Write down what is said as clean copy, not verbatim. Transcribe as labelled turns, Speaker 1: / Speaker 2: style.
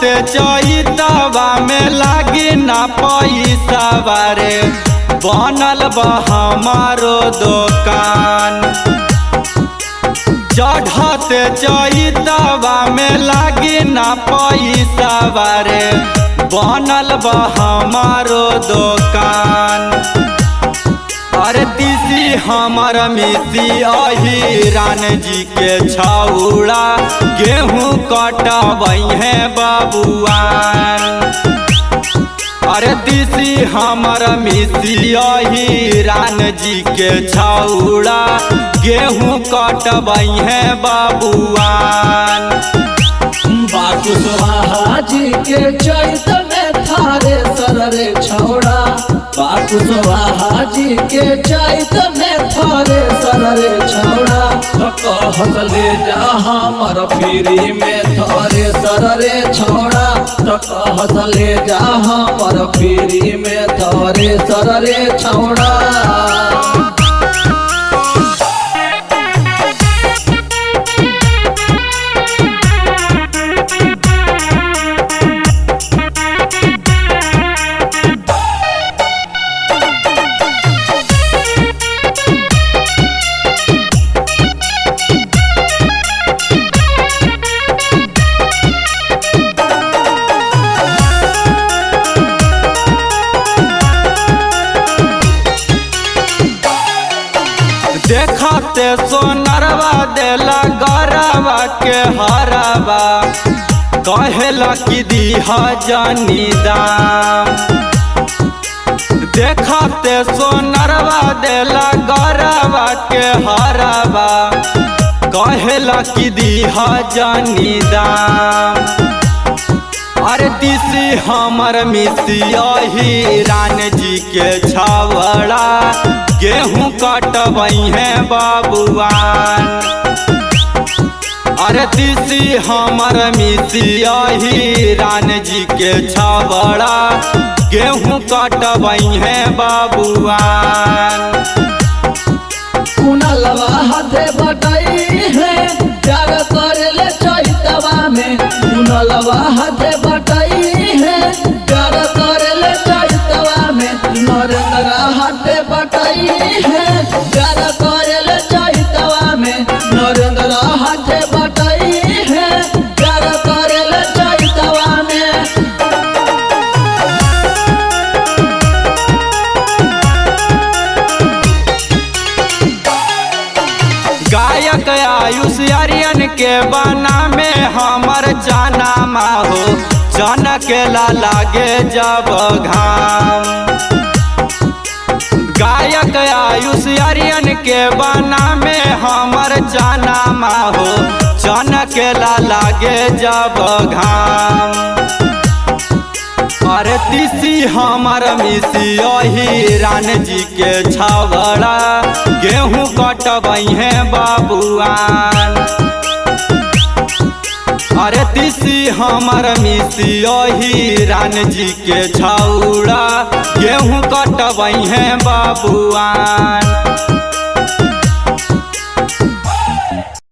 Speaker 1: चैतवा में लागी ना पैसा बारे बनल बा हमारो दुकान। चढ़ते चैतवा में लागी ना पैसा बारे बनल बा हमारो दुकान। अरे तीसी हमर मिसी अही रान जी के छौड़ा गेहूँ कटबई है बबुआन। अरे तीसी हमर मिसी अही रान जी के छौड़ा गेहूँ कटबई है बबुआन।
Speaker 2: बाकुशवाहा जी के चैत में थारे सररे छौड़ा। बाकुशवाहा जी के चैत में थारे सररे छौड़ा। कहले जा हमर फिरी में थारे सररे छौड़ा। कहले जा हमर फिरी में थारे सररे छौड़ा।
Speaker 1: देखते सोनरवा देला गरवा के हरवा कहेला कि दीहा जानी दाम। देखते सोनरवा देला गरवा के हरवा कहेला कि दीहा जानी दाम। अरे तीसी हमर मिसी अही रान जी के छौड़ा गेहूँ कटबई है बबुआन। अरे तीसी हमर मिसी अही रान जी के छौड़ा गेहूँ कटबई है बबुआन।
Speaker 2: कुनलवा हाथे बटाई है प्यार करेले चैतवा में। कुनलवा हाथे बटाई है प्यार करेले चैतवा में। नरेंद्र हाथे बटाई है प्यार करेले चैतवा में। नरेंद्र हाथे बटाई है प्यार करेले चैतवा में।
Speaker 1: गायक आयुष आर्यन के बना में हमर जाना हो जन के लागे जब घाम। गायक आयुष आर्यन के बना में हमर जाना हो जन के लागे जब घाम। अरे तीसी हमर मिसी अही रान जी के छौड़ा गेहूँ कटबई है बबुआन। अरे तीसी हमर मिसी अही रान जी के छौड़ा गेहूँ कटबई है बबुआन।